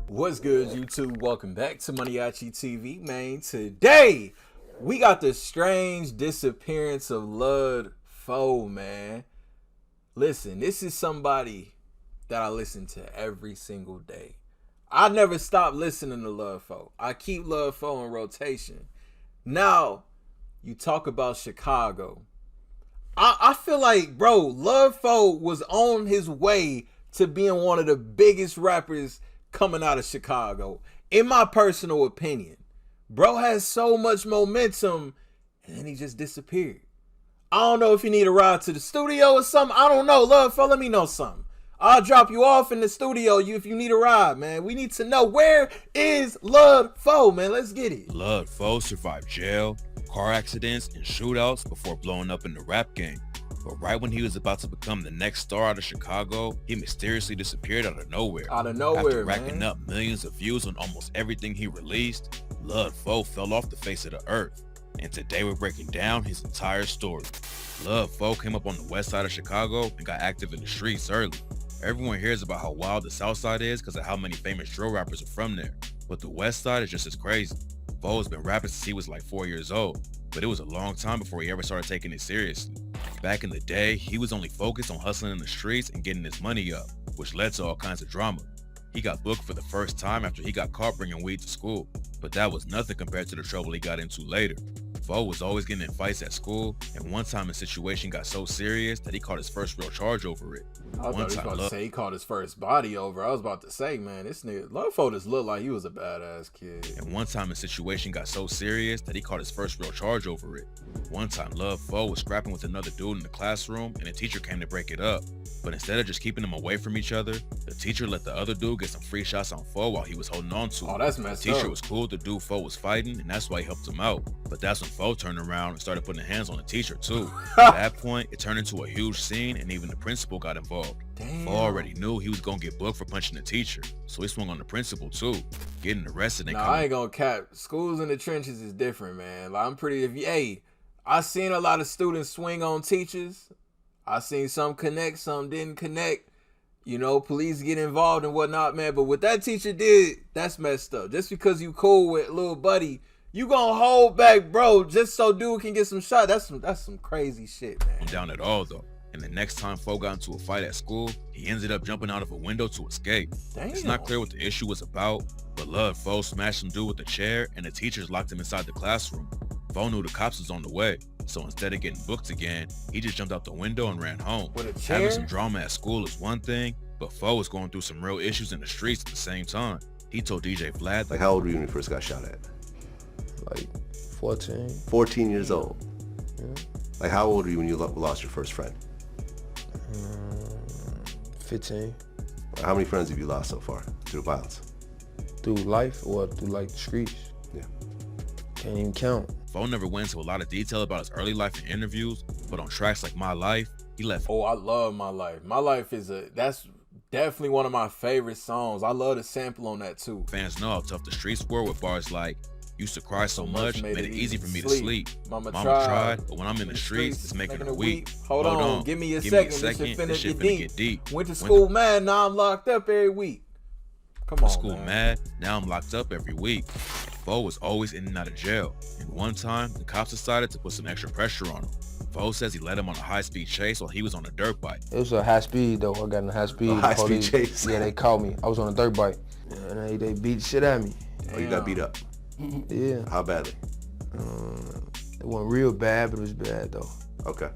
What's good, YouTube? Welcome back to MANIACITV, man. Today, we got the strange disappearance of Lud Foe, man. Listen, this is somebody that I listen to every single day. I never stop listening to Lud Foe. I keep Lud Foe in rotation. Now, you talk about Chicago. I feel like, bro, Lud Foe was on his way to being one of the biggest rappers coming out of Chicago, in my personal opinion. Bro has so much momentum, and then he just disappeared. I don't know if you need a ride to the studio or something. I don't know. Lud Foe, let me know something. I'll drop you off in the studio if you need a ride, man. We need to know, where is Lud Foe, man? Let's get it. Lud Foe survived jail, car accidents, and shootouts before blowing up in the rap game. But right when he was about to become the next star out of Chicago, he mysteriously disappeared out of nowhere. After racking up millions of views on almost everything he released, Lud Foe fell off the face of the earth. And today we're breaking down his entire story. Lud Foe came up on the west side of Chicago and got active in the streets early. Everyone hears about how wild the south side is because of how many famous drill rappers are from there. But the west side is just as crazy. Foe has been rapping since he was like 4 years old, but it was a long time before he ever started taking it seriously. Back in the day, he was only focused on hustling in the streets and getting his money up, which led to all kinds of drama. He got booked for the first time after he got caught bringing weed to school, but that was nothing compared to the trouble he got into later. Foe was always getting in fights at school, and one time his situation got so serious that he caught his first real charge over it. I thought he was about to say he caught his first body over. I was about to say, man, this nigga Lud Foe just looked like he was a badass kid. And one time his situation got so serious that he caught his first real charge over it. One time Lud Foe was scrapping with another dude in the classroom, and a teacher came to break it up. But instead of just keeping them away from each other, the teacher let the other dude get some free shots on Foe while he was holding on to him. Oh, that's messed up. The teacher was cool with the dude Foe was fighting, and that's why he helped him out. But that's when Foe turned around and started putting hands on the teacher too. At that point, it turned into a huge scene, and even the principal got involved. Damn. Foe already knew he was gonna get booked for punching the teacher, so he swung on the principal too, getting arrested. Nah, I ain't gonna cap. Schools in the trenches is different, man. Like, I'm pretty. I seen a lot of students swing on teachers. I seen some connect, some didn't connect. You know, police get involved and whatnot, man. But what that teacher did, that's messed up. Just because you cool with little buddy, you gonna hold back, bro, just so dude can get some shot. That's some crazy shit, man. Down at all though. And the next time Foe got into a fight at school, he ended up jumping out of a window to escape. Damn. It's not clear what the issue was about, but Lud Foe smashed some dude with a chair, and the teachers locked him inside the classroom. Foe knew the cops was on the way, so instead of getting booked again, he just jumped out the window and ran home. With a chair? Having some drama at school is one thing, but Foe was going through some real issues in the streets at the same time. He told DJ Vlad, like, how old were you when you first got shot at? Like 14. 14 years old. Yeah. Like, how old were you when you lost your first friend? 15. How many friends have you lost so far through violence? Through life or through like the streets? Yeah. Can't even count. Foe never went into a lot of detail about his early life in interviews, but on tracks like My Life, he left. Oh, I love My Life. My Life that's definitely one of my favorite songs. I love the sample on that too. Fans know how tough the streets were, with bars like, used to cry so much, made it easy for me to sleep. Mama tried, but when I'm in the streets, it's making her weep. Hold on, give me a second. This shit finna get deep. Went to school mad, now I'm locked up every week. Come on, school mad, now I'm locked up every week. Foe was always in and out of jail, and one time, the cops decided to put some extra pressure on him. Foe says he led him on a high-speed chase while he was on a dirt bike. It was a high speed though. I got in a high speed. High-speed chase? Yeah, they caught me. I was on a dirt bike, and they beat the shit out of me. Oh, you got beat up? Yeah. How badly? It wasn't real bad, but it was bad though. Okay.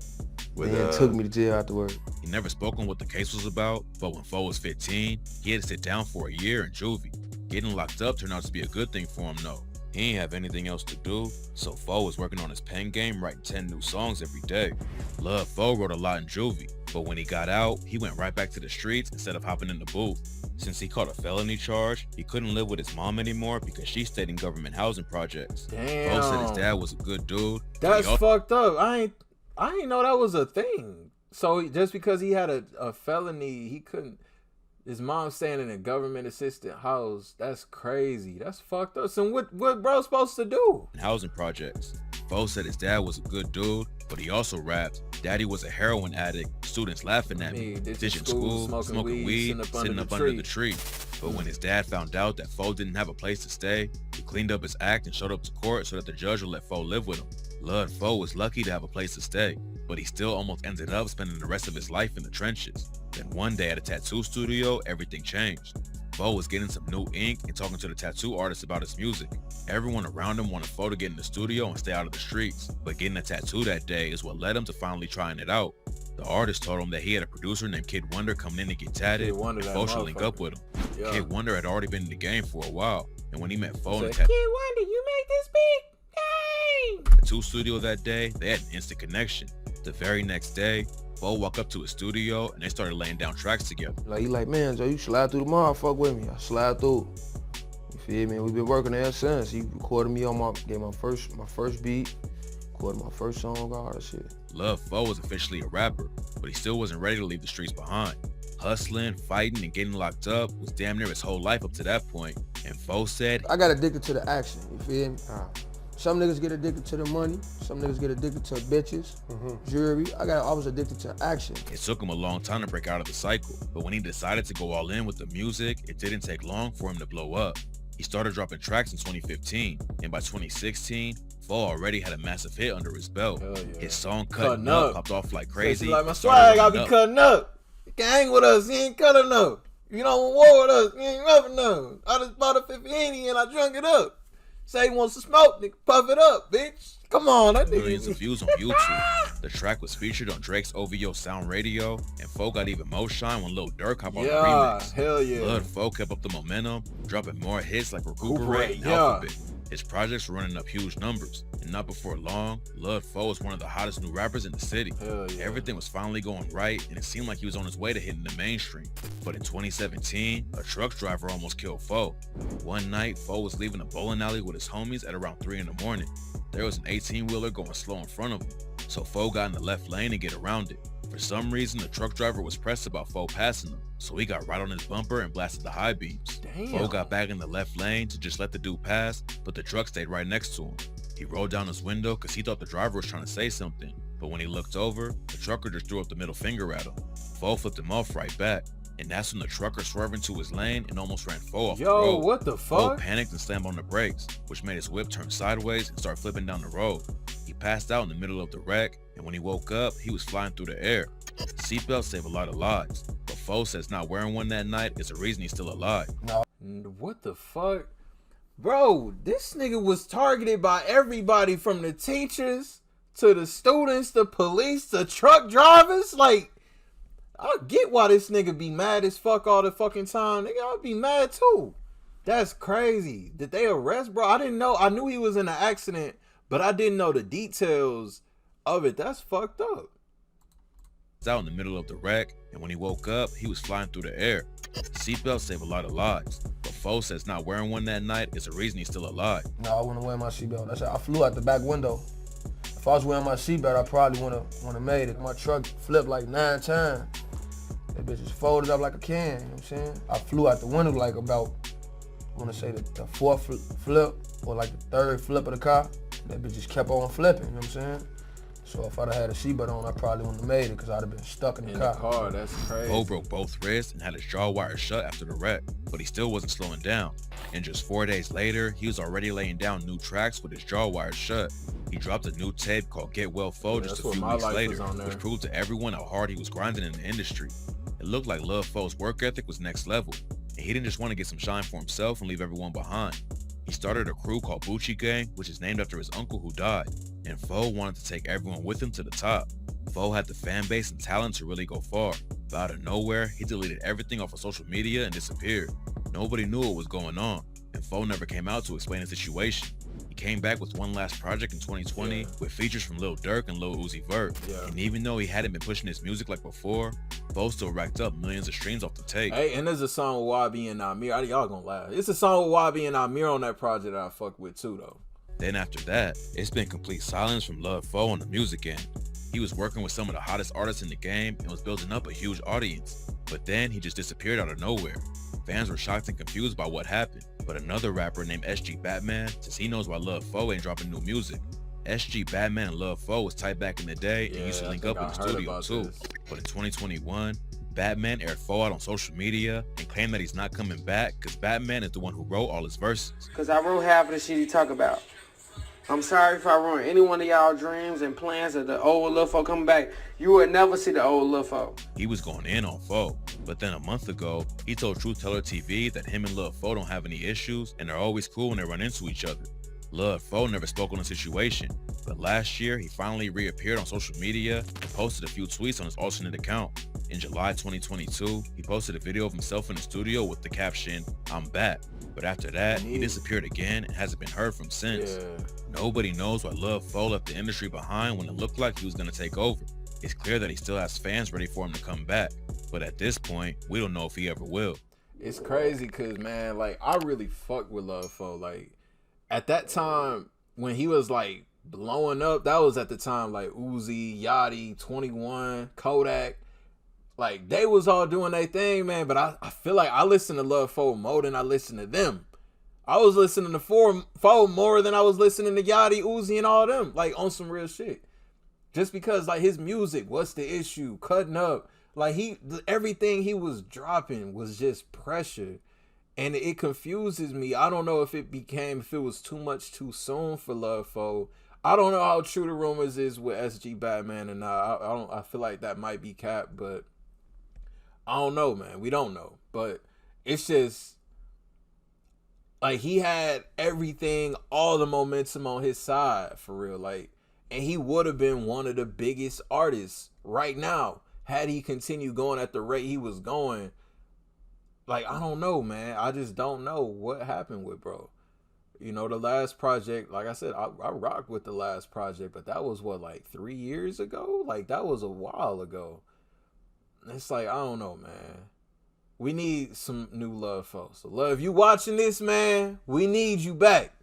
They took me to jail afterward. He never spoke on what the case was about, but when Foe was 15, he had to sit down for a year in juvie. Getting locked up turned out to be a good thing for him though. He ain't have anything else to do, so Foe was working on his pen game, writing 10 new songs every day. Lud Foe wrote a lot in juvie, but when he got out, he went right back to the streets instead of hopping in the booth. Since he caught a felony charge, he couldn't live with his mom anymore because she stayed in government housing projects. Damn. Foe said his dad was a good dude. That's fucked up. I ain't know that was a thing. So just because he had a felony, he couldn't. His mom staying in a government assisted house. That's crazy. That's fucked up. So what bro's supposed to do? Housing projects. Foe said his dad was a good dude, but he also rapped, "Daddy was a heroin addict, students laughing at me, ditching school, smoking weed, sitting up under the tree." But when his dad found out that Foe didn't have a place to stay, he cleaned up his act and showed up to court so that the judge would let Foe live with him. Lud Foe was lucky to have a place to stay, but he still almost ended up spending the rest of his life in the trenches. Then one day at a tattoo studio, everything changed. Foe was getting some new ink and talking to the tattoo artist about his music. Everyone around him wanted Foe to get in the studio and stay out of the streets, but getting a tattoo that day is what led him to finally trying it out. The artist told him that he had a producer named Kid Wonder coming in to get tatted, and Foe should link up with him. Yeah. Kid Wonder had already been in the game for a while, and when he met Foe in the Kid Wonder, you make this big tattoo studio that day, they had an instant connection. The very next day, Foe walked up to his studio and they started laying down tracks together. Like, he like, man, Joe, you slide through tomorrow, fuck with me. I slide through. You feel me? We've been working ever since. He recorded me on gave my first beat, recorded my first song, all that shit. Lud Foe was officially a rapper, but he still wasn't ready to leave the streets behind. Hustling, fighting, and getting locked up was damn near his whole life up to that point. And Foe said, I got addicted to the action, you feel me? Some niggas get addicted to the money. Some niggas get addicted to bitches, jewelry. I was addicted to action. It took him a long time to break out of the cycle, but when he decided to go all in with the music, it didn't take long for him to blow up. He started dropping tracks in 2015, and by 2016, Foe already had a massive hit under his belt. Yeah. His song Cutting Up popped off like crazy. Like my swag, I be cutting up. Gang with us, he ain't cutting up. You don't want war with us, you ain't rubbing up. I just bought a 50 Henny and I drunk it up. Say he wants to smoke, nigga, puff it up, bitch. Come on, that nigga. Millions of views on YouTube. The track was featured on Drake's OVO Sound Radio, and Foe got even more shine when Lil Durk hopped on the remix. Hell yeah. Lud Foe kept up the momentum, dropping more hits like Recuperate and Alphabet. His projects were running up huge numbers, and not before long, Lud Foe was one of the hottest new rappers in the city. Everything was finally going right, and it seemed like he was on his way to hitting the mainstream. But in 2017, a truck driver almost killed Foe. One night, Foe was leaving a bowling alley with his homies at around 3 in the morning. There was an 18-wheeler going slow in front of him, so Foe got in the left lane to get around it. For some reason, the truck driver was pressed about Foe passing him, so he got right on his bumper and blasted the high beams. Foe got back in the left lane to just let the dude pass, but the truck stayed right next to him. He rolled down his window because he thought the driver was trying to say something, but when he looked over, the trucker just threw up the middle finger at him. Foe flipped him off right back, and that's when the trucker swerved into his lane and almost ran Foe off the road. What the fuck? Foe panicked and slammed on the brakes, which made his whip turn sideways and start flipping down the road. He passed out in the middle of the wreck, and when he woke up, he was flying through the air. Seatbelts save a lot of lives, but Foe says not wearing one that night is the reason he's still alive. What the fuck? Bro, this nigga was targeted by everybody from the teachers to the students, the police, the truck drivers. Like, I get why this nigga be mad as fuck all the fucking time. Nigga, I'd be mad too. That's crazy. Did they arrest, bro? I didn't know. I knew he was in an accident, but I didn't know the details of it. That's fucked up. Out in the middle of the wreck, and when he woke up, he was flying through the air. Seatbelts save a lot of lives, but Foe says not wearing one that night is the reason he's still alive. No, I wouldn't wear my seatbelt. I flew out the back window. If I was wearing my seatbelt, I probably wouldn't have made it. My truck flipped like 9 times. That bitch is folded up like a can, you know what I'm saying? I flew out the window like about, I want to say the 4th flip or like the 3rd flip of the car. That bitch just kept on flipping, you know what I'm saying? So if I'd have had a seatbelt on, I probably wouldn't have made it because I'd have been stuck in the car. That's crazy. Foe broke both wrists and had his jaw wired shut after the wreck, but he still wasn't slowing down. And just 4 days later, he was already laying down new tracks with his jaw wired shut. He dropped a new tape called Get Well Foe just a few weeks later, which proved to everyone how hard he was grinding in the industry. It looked like Lud Foe's work ethic was next level, and he didn't just want to get some shine for himself and leave everyone behind. He started a crew called Bucci Gang, which is named after his uncle who died, and Foe wanted to take everyone with him to the top. Foe had the fan base and talent to really go far, but out of nowhere, he deleted everything off of social media and disappeared. Nobody knew what was going on, and Foe never came out to explain the situation. He came back with one last project in 2020 with features from Lil Durk and Lil Uzi Vert. And even though he hadn't been pushing his music like before, Foe still racked up millions of streams off the tape. Hey, and there's a song with YB and Amir. Y'all gonna laugh. It's a song with YB and Amir on that project that I fuck with too, though. Then after that, it's been complete silence from Lud Foe on the music end. He was working with some of the hottest artists in the game and was building up a huge audience. But then he just disappeared out of nowhere. Fans were shocked and confused by what happened. But another rapper named SG Batman says he knows why Lud Foe ain't dropping new music. SG Batman and Lud Foe was tight back in the day and used to link up in the studio too. But in 2021, Batman aired Foe out on social media and claimed that he's not coming back because Batman is the one who wrote all his verses. Because I wrote half of the shit he talk about. I'm sorry if I ruined any one of y'all dreams and plans of the old Lud Foe coming back. You would never see the old Lud Foe. He was going in on Foe, but then a month ago, he told Truth Teller TV that him and Lud Foe don't have any issues and they're always cool when they run into each other. Lud Foe never spoke on the situation, but last year he finally reappeared on social media and posted a few tweets on his alternate account. In July 2022, he posted a video of himself in the studio with the caption, "I'm back." But after that, he disappeared again and hasn't been heard from since. Nobody knows why Lud Foe left the industry behind when it looked like he was going to take over. It's clear that he still has fans ready for him to come back, but at this point, we don't know if he ever will. It's crazy because, man, like, I really fucked with Lud Foe. Like, at that time, when he was, like, blowing up, that was at the time, like, Uzi, Yachty, 21, Kodak. Like, they was all doing their thing, man, but I feel like I listened to Lud Foe more than I listened to them. I was listening to Foe more than I was listening to Yachty, Uzi, and all them, like, on some real shit. Just because, like, his music, What's the Issue, Cutting Up, like, everything he was dropping was just pressure. And it confuses me. I don't know if it was too much too soon for Lud Foe. I don't know how true the rumors is with SG Batman and I feel like that might be cap, but I don't know, man. We don't know. But it's just like he had everything, all the momentum on his side for real. Like, and he would have been one of the biggest artists right now had he continued going at the rate he was going. Like, I don't know, man. I just don't know what happened with bro. You know, the last project, like I said, I rocked with the last project, but that was what, like 3 years ago? Like, that was a while ago. It's like, I don't know, man. We need some new Lud Foe. So, Lud, if you watching this, man, we need you back.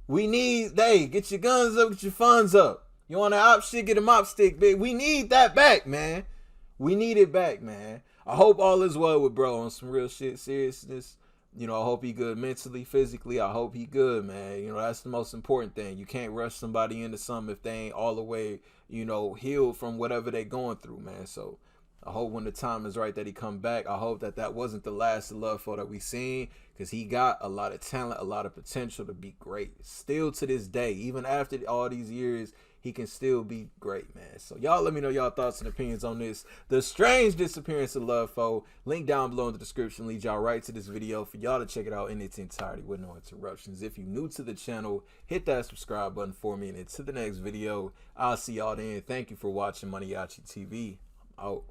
Get your guns up, get your funds up. You want to op shit, get a mop stick, big. We need that back, man. We need it back, man. I hope all is well with bro on some real shit, seriousness. You know, I hope he good mentally, physically. I hope he good, man. You know, that's the most important thing. You can't rush somebody into something if they ain't all the way, you know, healed from whatever they going through, man. So I hope when the time is right that he come back. I hope that wasn't the last Lud Foe that we seen, because he got a lot of talent, a lot of potential to be great. Still to this day, even after all these years, he can still be great, man. So y'all let me know y'all thoughts and opinions on this. The strange disappearance of Lud Foe. Link down below in the description leads y'all right to this video for y'all to check it out in its entirety with no interruptions. If you're new to the channel, hit that subscribe button for me. And until the next video, I'll see y'all then. Thank you for watching MANIACITV. I'm out.